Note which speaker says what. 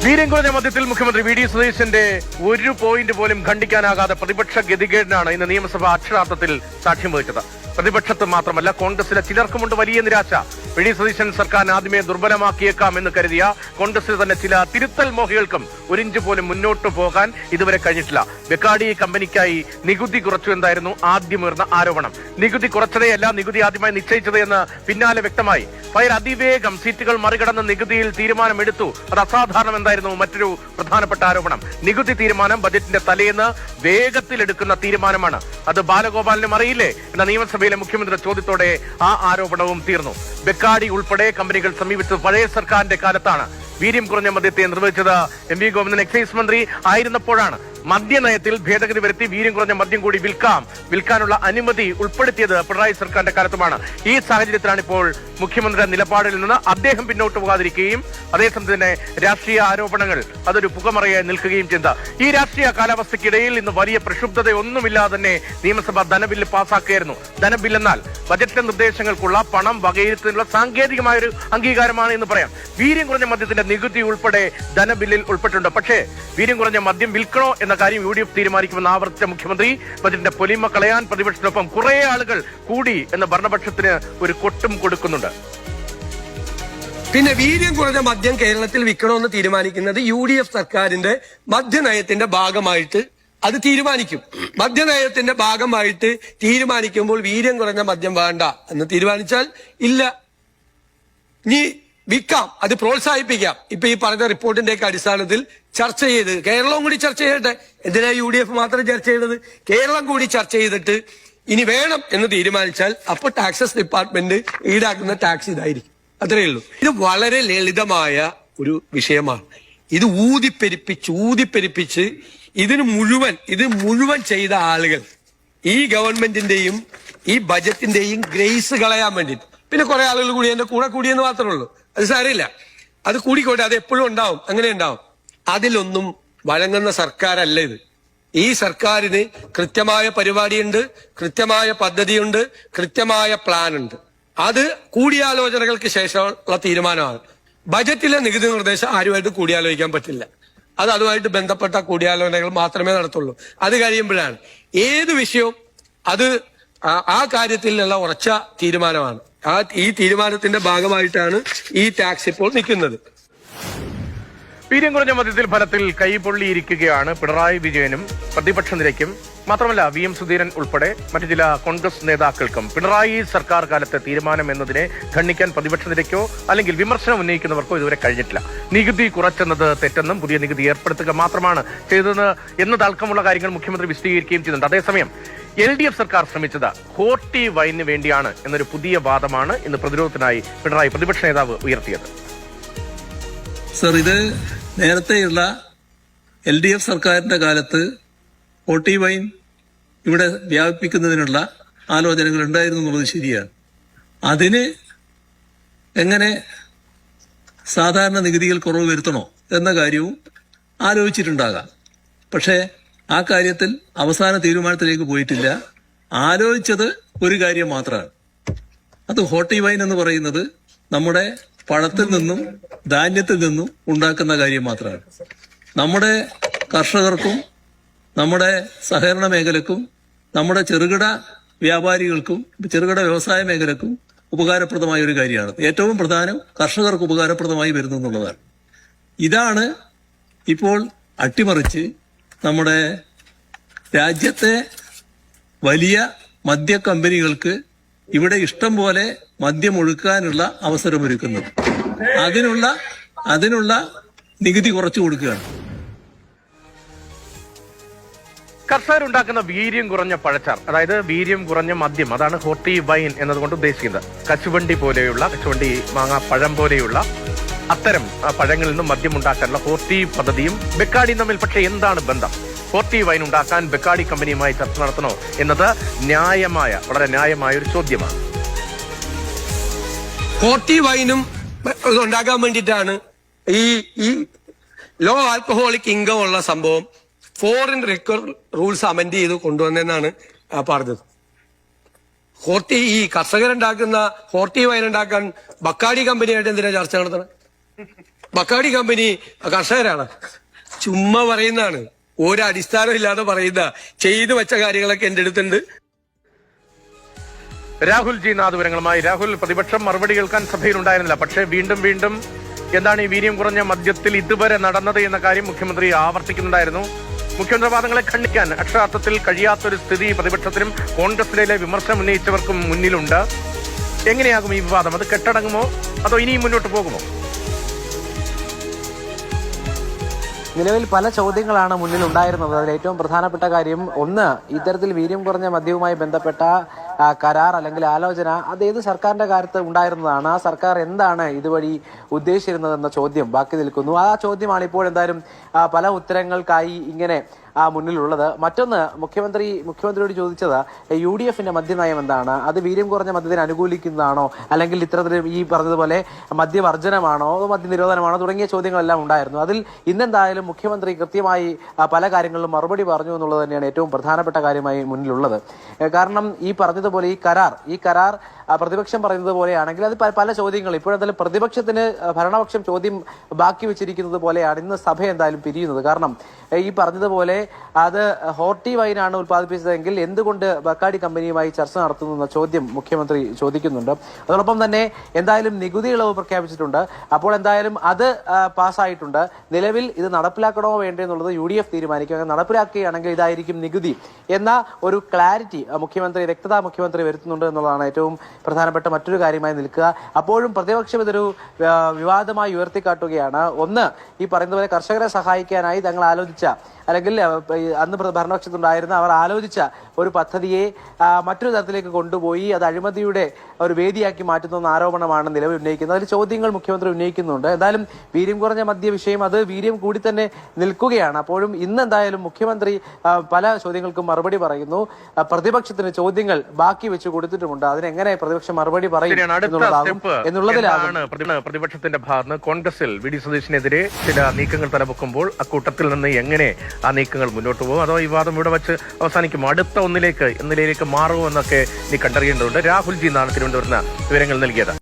Speaker 1: വീര്യം കുറഞ്ഞ മധ്യത്തിൽ മുഖ്യമന്ത്രി വി ഡി സതീശന്റെ ഒരു പോയിന്റ് പോലും ഖണ്ഡിക്കാനാകാതെ പ്രതിപക്ഷ ഗതികേടിനാണ് ഇന്ന് നിയമസഭ അക്ഷരാർത്ഥത്തിൽ സാക്ഷ്യം വഹിച്ചത്. പ്രതിപക്ഷത്ത് മാത്രമല്ല കോൺഗ്രസിലെ ചിലർക്കുമുണ്ട് വലിയ നിരാശ. വി ഡി സതീശൻ സർക്കാരിനെ ആദ്യമേ ദുർബലമാക്കിയേക്കാം എന്ന് കരുതിയ കോൺഗ്രസിൽ തന്നെ ചില തിരുത്തൽ മോഹികൾക്കും ഒരിഞ്ച് പോലും മുന്നോട്ട് പോകാൻ ഇതുവരെ കഴിഞ്ഞിട്ടില്ല. ബെക്കാഡി കമ്പനിക്കായി നികുതി കുറച്ചു എന്തായിരുന്നു ആദ്യമുയർന്ന ആരോപണം. നികുതി കുറച്ചതേയല്ല, നികുതി ആദ്യമായി നിശ്ചയിച്ചത് എന്ന് പിന്നാലെ വ്യക്തമായി. ഫയൽ അതിവേഗം സീറ്റുകൾ മറികടന്ന് നികുതിയിൽ തീരുമാനമെടുത്തു. അത് അസാധാരണം എന്തായിരുന്നു മറ്റൊരു പ്രധാനപ്പെട്ട ആരോപണം. നികുതി തീരുമാനം ബജറ്റിന്റെ തലേന്ന് വേഗത്തിലെടുക്കുന്ന തീരുമാനമാണ്. അത് ബാലഗോപാലിനും അറിയില്ലേ എന്ന നിയമസഭയിലെ മുഖ്യമന്ത്രിയുടെ ചോദ്യത്തോടെ ആ ആരോപണവും തീർന്നു. ബെക്കാഡി ഉൾപ്പെടെ കമ്പനികൾ സമീപിച്ചത് പഴയ സർക്കാരിന്റെ കാലത്താണ്. വീര്യം കുറഞ്ഞ മദ്യത്തെ നിർവഹിച്ചത് എം വി ഗോവിന്ദൻ എക്സൈസ് മന്ത്രി ആയിരുന്നപ്പോഴാണ്. മദ്യനയത്തിൽ ഭേദഗതി വരുത്തി വീര്യം കുറഞ്ഞ മദ്യം കൂടി വിൽക്കാനുള്ള അനുമതി ഉൾപ്പെടുത്തിയത് പിണറായി സർക്കാരിന്റെ കാലത്തുമാണ്. ഈ സാഹചര്യത്തിലാണ് ഇപ്പോൾ മുഖ്യമന്ത്രിയുടെ നിലപാടിൽ നിന്ന് അദ്ദേഹം പിന്നോട്ട് പോകാതിരിക്കുകയും അതേസമയം തന്നെ രാഷ്ട്രീയ ആരോപണങ്ങൾ അതൊരു പുകമറയായി നിൽക്കുകയും ചെയ്ത ഈ രാഷ്ട്രീയ കാലാവസ്ഥയ്ക്കിടയിൽ ഇന്ന് വലിയ പ്രക്ഷുബ്ധതയൊന്നുമില്ലാതെ തന്നെ നിയമസഭ ധനബില്ല് പാസാക്കുകയായിരുന്നു. ധനബില്ലെന്നാൽ ബജറ്റ് നിർദ്ദേശങ്ങൾക്കുള്ള പണം വകയിരുത്തുന്നതിനുള്ള സാങ്കേതികമായ ഒരു അംഗീകാരമാണ് എന്ന് പറയാം. വീര്യം കുറഞ്ഞ മദ്യത്തിന്റെ നികുതി ഉൾപ്പെടെ ധനബില്ലിൽ ഉൾപ്പെട്ടിട്ടുണ്ട്. പക്ഷേ വീര്യം കുറഞ്ഞ മദ്യം വിൽക്കണോ എന്ന കാര്യം UDF തീരുമാനിക്കുമെന്ന് ആവർത്തിച്ച മുഖ്യമന്ത്രി ബജറ്റിന്റെ പൊലിമ കളയാൻ പ്രതിപക്ഷത്തിനൊപ്പം കുറെ ആളുകൾ കൂടി എന്ന ഭരണപക്ഷത്തിന് ഒരു കൊട്ടും കൊടുക്കുന്നുണ്ട്.
Speaker 2: പിന്നെ വീര്യം കുറഞ്ഞ മദ്യം കേരളത്തിൽ വിൽക്കണമെന്ന് തീരുമാനിക്കുന്നത് UDF സർക്കാരിന്റെ മദ്യനയത്തിന്റെ ഭാഗമായിട്ട് അത് തീരുമാനിക്കും. മദ്യനയത്തിന്റെ ഭാഗമായിട്ട് തീരുമാനിക്കുമ്പോൾ വീര്യം കുറഞ്ഞ മദ്യം വേണ്ട എന്ന് തീരുമാനിച്ചാൽ ഇല്ല, നീ വിൽക്കാം, അത് പ്രോത്സാഹിപ്പിക്കാം. ഇപ്പൊ ഈ പറഞ്ഞ റിപ്പോർട്ടിന്റെ ഒക്കെ അടിസ്ഥാനത്തിൽ ചർച്ച ചെയ്ത് കേരളവും കൂടി ചർച്ച ചെയ്യട്ടെ. എന്തിനാ UDF മാത്രം ചർച്ച ചെയ്തത്? കേരളം കൂടി ചർച്ച ചെയ്തിട്ട് ഇനി വേണം എന്ന് തീരുമാനിച്ചാൽ അപ്പോൾ ടാക്സസ് ഡിപ്പാർട്ട്മെന്റ് ഈടാക്കുന്ന ടാക്സ് ഇതായിരിക്കും. അത്രയേ ഉള്ളൂ. ഇത് വളരെ ലളിതമായ ഒരു വിഷയമാണ്. ഇത് ഊതിപ്പെരിപ്പിച്ച് ഇത് മുഴുവൻ ചെയ്ത ആളുകൾ ഈ ഗവൺമെന്റിന്റെയും ഈ ബജറ്റിന്റെയും ഗ്രേസ് കളയാൻ വേണ്ടിയിട്ട്. പിന്നെ കുറെ ആളുകൾ കൂടി എന്റെ കൂടെ കൂടിയെന്ന് മാത്രമേ ഉള്ളൂ. അത് സാരമില്ല, അത് കൂടിക്കോട്ടെ, അത് എപ്പോഴും ഉണ്ടാവും, അങ്ങനെ ഉണ്ടാവും. അതിലൊന്നും വഴങ്ങുന്ന സർക്കാരല്ല ഇത്. ഈ സർക്കാരിന് കൃത്യമായ പരിപാടിയുണ്ട്, കൃത്യമായ പദ്ധതിയുണ്ട്, കൃത്യമായ പ്ലാൻ ഉണ്ട്. അത് കൂടിയാലോചനകൾക്ക് ശേഷമുള്ള തീരുമാനമാണ്. ബജറ്റിലെ നികുതി നിർദ്ദേശം ആരുമായിട്ട് കൂടിയാലോചിക്കാൻ പറ്റില്ല. അത് അതുമായിട്ട് ബന്ധപ്പെട്ട കൂടിയാലോചനകൾ മാത്രമേ നടത്തുള്ളൂ. അത് കഴിയുമ്പോഴാണ് ഏത് വിഷയവും അത് ആ കാര്യത്തിലുള്ള ഉറച്ച തീരുമാനമാണ്. ഈ തീരുമാനത്തിന്റെ ഭാഗമായിട്ടാണ് ഈ ടാക്സ് ഇപ്പോൾ നിൽക്കുന്നത്.
Speaker 1: വീര്യം കുറഞ്ഞ മദ്യത്തിൽ ഫലത്തിൽ കൈപൊള്ളിയിരിക്കുകയാണ് പിണറായി വിജയനും പ്രതിപക്ഷ നിരയ്ക്കും. മാത്രമല്ല VM സുധീരൻ ഉൾപ്പെടെ മറ്റു ചില കോൺഗ്രസ് നേതാക്കൾക്കും പിണറായി സർക്കാർ കാലത്തെ തീരുമാനം എന്നതിനെ ഖണ്ഡിക്കാൻ പ്രതിപക്ഷ നിരയ്ക്കോ അല്ലെങ്കിൽ വിമർശനം ഉന്നയിക്കുന്നവർക്കോ ഇതുവരെ കഴിഞ്ഞിട്ടില്ല. നികുതി കുറച്ചെന്നത് തെറ്റെന്നും പുതിയ നികുതി ഏർപ്പെടുത്തുക മാത്രമാണ് ചെയ്തതെന്ന് എന്നതടക്കമുള്ള കാര്യങ്ങൾ മുഖ്യമന്ത്രി വിശദീകരിക്കുകയും ചെയ്യുന്നുണ്ട്. അതേസമയം LDF സർക്കാർ ശ്രമിച്ചത് ഹോർട്ടി വൈനിന് വേണ്ടിയാണ് എന്നൊരു പുതിയ വാദമാണ് ഇന്ന് പ്രതിരോധത്തിനായി പിണറായി പ്രതിപക്ഷ നേതാവ് ഉയർത്തിയത്.
Speaker 3: സർ, ഇത് നേരത്തെയുള്ള LDF സർക്കാരിന്റെ കാലത്ത് ഹോർട്ടി വൈൻ ഇവിടെ വ്യാപിപ്പിക്കുന്നതിനുള്ള ആലോചനകൾ ഉണ്ടായിരുന്നു എന്നുള്ളത് ശരിയാണ്. അതിന് എങ്ങനെ സാധാരണ നികുതിയിൽ കുറവ് വരുത്തണോ എന്ന കാര്യവും ആലോചിച്ചിട്ടുണ്ടാകാം. പക്ഷേ ആ കാര്യത്തിൽ അവസാന തീരുമാനത്തിലേക്ക് പോയിട്ടില്ല. ആലോചിച്ചത് ഒരു കാര്യം മാത്രമാണ്. അത് ഹോർട്ടി വൈൻ എന്ന് പറയുന്നത് നമ്മുടെ പഴത്തിൽ നിന്നും ധാന്യത്തിൽ നിന്നും ഉണ്ടാക്കുന്ന കാര്യം മാത്രമാണ്. നമ്മുടെ കർഷകർക്കും നമ്മുടെ സഹകരണ മേഖലക്കും നമ്മുടെ ചെറുകിട വ്യാപാരികൾക്കും ചെറുകിട വ്യവസായ മേഖലക്കും ഉപകാരപ്രദമായ ഒരു കാര്യമാണ്. ഏറ്റവും പ്രധാനം കർഷകർക്ക് ഉപകാരപ്രദമായി വരുന്നു എന്നുള്ളതാണ്. ഇതാണ് ഇപ്പോൾ അട്ടിമറിച്ച് നമ്മുടെ രാജ്യത്തെ വലിയ മദ്യ കമ്പനികൾക്ക് ഇവിടെ ഇഷ്ടം പോലെ മദ്യമൊഴുക്കാനുള്ള അവസരമൊരുക്കുന്നത്. അതിനുള്ള നികുതി കുറച്ചു കൊടുക്കുകയാണ്.
Speaker 1: കർഷകരുണ്ടാക്കുന്ന വീര്യം കുറഞ്ഞ പഴച്ചാർ, അതായത് വീര്യം കുറഞ്ഞ മദ്യം, അതാണ് ഹോർട്ടി വൈൻ എന്നതുകൊണ്ട് ഉദ്ദേശിക്കുന്നത്. കശുവണ്ടി മാങ്ങ പഴം പോലെയുള്ള അത്തരം പഴങ്ങളിൽ നിന്നും മദ്യം ഉണ്ടാക്കാനുള്ള ഹോർട്ടി പദ്ധതിയും ബെക്കാഡിയും തമ്മിൽ പക്ഷേ എന്താണ് ബന്ധം? ഹോർട്ടി വൈൻ ഉണ്ടാക്കാൻ ബെക്കാഡി കമ്പനിയുമായി ചർച്ച നടത്തണോ എന്നത് വളരെ ന്യായമായ ഒരു ചോദ്യമാണ്.
Speaker 2: ഹോർട്ടി വൈനും ഉണ്ടാക്കാൻ വേണ്ടിയിട്ടാണ് ഈ ലോ ആൽക്കഹോളിക് ഇൻകം ഉള്ള സംഭവം ഫോറിൻ റിക്കർ റൂൾസ് അമെൻഡ് ചെയ്ത് കൊണ്ടുവന്നെന്നാണ് പറഞ്ഞത്. ഈ കർഷകരുണ്ടാക്കുന്ന ഹോർട്ടി വൈൻ ഉണ്ടാക്കാൻ ബക്കാഡി കമ്പനിയായിട്ട് എന്തിനാ ചർച്ച നടത്തണം? ബക്കാടി കമ്പനി കർഷകരാണ്. ചുമ്മാ പറയുന്നതാണ്, ഒരടിസ്ഥാനം ഇല്ലാതെ പറയുന്ന ചെയ്തു വെച്ച കാര്യങ്ങളൊക്കെ എന്റെ അടുത്തുണ്ട്.
Speaker 1: രാഹുൽ ജി നാദുരങ്ങളുമായി. രാഹുൽ, പ്രതിപക്ഷം മറുപടി കേൾക്കാൻ സഭയിലുണ്ടായിരുന്നില്ല. പക്ഷേ വീണ്ടും എന്താണ് ഈ വീര്യം കുറഞ്ഞ മദ്യത്തിൽ ഇതുവരെ നടന്നത് എന്ന കാര്യം മുഖ്യമന്ത്രി ആവർത്തിക്കുന്നുണ്ടായിരുന്നു. മുഖ്യമന്ത്രി വാദങ്ങളെ ഖണ്ഡിക്കാൻ അക്ഷരാർത്ഥത്തിൽ കഴിയാത്തൊരു സ്ഥിതി പ്രതിപക്ഷത്തിനും കോൺഗ്രസിലെ വിമർശനം ഉന്നയിച്ചവർക്കും മുന്നിലുണ്ട്. എങ്ങനെയാകും ഈ വിവാദം? അത് കെട്ടടങ്ങുമോ അതോ ഇനിയും മുന്നോട്ട് പോകുമോ?
Speaker 4: നിലവിൽ പല ചോദ്യങ്ങളാണ് മുന്നിൽ ഉണ്ടായിരുന്നത്. അതിൽ ഏറ്റവും പ്രധാനപ്പെട്ട കാര്യം, ഒന്ന്, ഇത്തരത്തിൽ വീര്യം കുറഞ്ഞ മദ്യവുമായി ബന്ധപ്പെട്ട കരാർ അല്ലെങ്കിൽ ആലോചന അത് ഏത് സർക്കാരിന്റെ കാര്യത്ത് ഉണ്ടായിരുന്നതാണ്. ആ സർക്കാർ എന്താണ് ഇതുവഴി ഉദ്ദേശിച്ചിരുന്നതെന്ന ചോദ്യം ബാക്കി നിൽക്കുന്നു. ആ ചോദ്യമാണ് ഇപ്പോൾ എന്തായാലും പല ഉത്തരങ്ങൾക്കായി ഇങ്ങനെ മുന്നിലുള്ളത്. മറ്റൊന്ന്, മുഖ്യമന്ത്രിയോട് ചോദിച്ചത് UDFന്റെ മദ്യനയം എന്താണ്, അത് വീര്യം കുറഞ്ഞ മദ്യത്തിന് അനുകൂലിക്കുന്നതാണോ, അല്ലെങ്കിൽ ഇത്തരത്തിൽ ഈ പറഞ്ഞതുപോലെ മദ്യവർജനമാണോ മദ്യനിരോധനമാണോ തുടങ്ങിയ ചോദ്യങ്ങളെല്ലാം ഉണ്ടായിരുന്നു. അതിൽ ഇന്നെന്തായാലും മുഖ്യമന്ത്രി കൃത്യമായി പല കാര്യങ്ങളിലും മറുപടി പറഞ്ഞു എന്നുള്ളത് തന്നെയാണ് ഏറ്റവും പ്രധാനപ്പെട്ട കാര്യമായി മുന്നിലുള്ളത്. കാരണം ഈ പറഞ്ഞതുപോലെ ഈ കരാർ പ്രതിപക്ഷം പറയുന്നത് പോലെയാണെങ്കിൽ അത് പല ചോദ്യങ്ങൾ ഇപ്പോഴെന്തായാലും പ്രതിപക്ഷത്തിന് ഭരണപക്ഷം ചോദ്യം ബാക്കി വെച്ചിരിക്കുന്നത് പോലെയാണ് ഇന്ന് സഭ എന്തായാലും പിരിയുന്നത്. കാരണം ഈ പറഞ്ഞതുപോലെ അത് ഹോർട്ടി വൈനാണ് ഉത്പാദിപ്പിച്ചതെങ്കിൽ എന്തുകൊണ്ട് ബക്കാടി കമ്പനിയുമായി ചർച്ച നടത്തുന്നു എന്ന ചോദ്യം മുഖ്യമന്ത്രി ചോദിക്കുന്നുണ്ട്. അതോടൊപ്പം തന്നെ എന്തായാലും നികുതി ഇളവ് പ്രഖ്യാപിച്ചിട്ടുണ്ട്. അപ്പോൾ എന്തായാലും അത് പാസ്സായിട്ടുണ്ട്. നിലവിൽ ഇത് നടപ്പിലാക്കണമോ വേണ്ടോ എന്നുള്ളത് UDF തീരുമാനിക്കും. അങ്ങനെ നടപ്പിലാക്കുകയാണെങ്കിൽ ഇതായിരിക്കും നികുതി എന്ന ഒരു ക്ലാരിറ്റി വ്യക്തത മുഖ്യമന്ത്രി വരുത്തുന്നുണ്ട് എന്നുള്ളതാണ് ഏറ്റവും പ്രധാനപ്പെട്ട മറ്റൊരു കാര്യമായി നിൽക്കുക. അപ്പോഴും പ്രതിപക്ഷം ഇതൊരു വിവാദമായി ഉയർത്തിക്കാട്ടുകയാണ്. ഒന്ന്, ഈ പറയുന്ന പോലെ കർഷകരെ സഹായിക്കാനായി തങ്ങൾ ആലോചിച്ച അല്ലെങ്കിൽ അന്ന് ഭരണപക്ഷത്തുണ്ടായിരുന്ന അവർ ആലോചിച്ച ഒരു പദ്ധതിയെ മറ്റൊരു തരത്തിലേക്ക് കൊണ്ടുപോയി അത് അഴിമതിയുടെ ഒരു വേദിയാക്കി മാറ്റുന്ന ആരോപണമാണ് നിലവിൽ ഉന്നയിക്കുന്നത്. അതിൽ ചോദ്യങ്ങൾ മുഖ്യമന്ത്രി ഉന്നയിക്കുന്നുണ്ട്. എന്തായാലും വീര്യം കുറഞ്ഞ മദ്യ വിഷയം അത് വീര്യം കൂടി തന്നെ നിൽക്കുകയാണ്. അപ്പോഴും ഇന്ന് എന്തായാലും മുഖ്യമന്ത്രി പല ചോദ്യങ്ങൾക്കും മറുപടി പറയുന്നു. പ്രതിപക്ഷത്തിന് ചോദ്യങ്ങൾ ബാക്കി വെച്ച് കൊടുത്തിട്ടുമുണ്ട്. അതിനെങ്ങനെ പ്രതിപക്ഷം മറുപടി പറയും എന്നുള്ളതിലാണ്
Speaker 1: പ്രതിപക്ഷത്തിന്റെ ഭാഗത്ത് കോൺഗ്രസിൽ VD സതീശനെതിരെ ചില നീക്കങ്ങൾ തലപൊക്കുമ്പോൾ അക്കൂട്ടത്തിൽ നിന്ന് എങ്ങനെ ആ നീക്കങ്ങൾ മുന്നോട്ട് പോകും, അതോ ഈ വാദം ഇവിടെ വെച്ച് അവസാനിക്കും, അടുത്ത ഒന്നിലേക്ക് മാറുമോ എന്നൊക്കെ നീ കണ്ടറിയേണ്ടതുണ്ട്. രാഹുൽ ജി നാണ് തിരുവനന്തപുരത്ത് വിവരങ്ങൾ നൽകിയത്.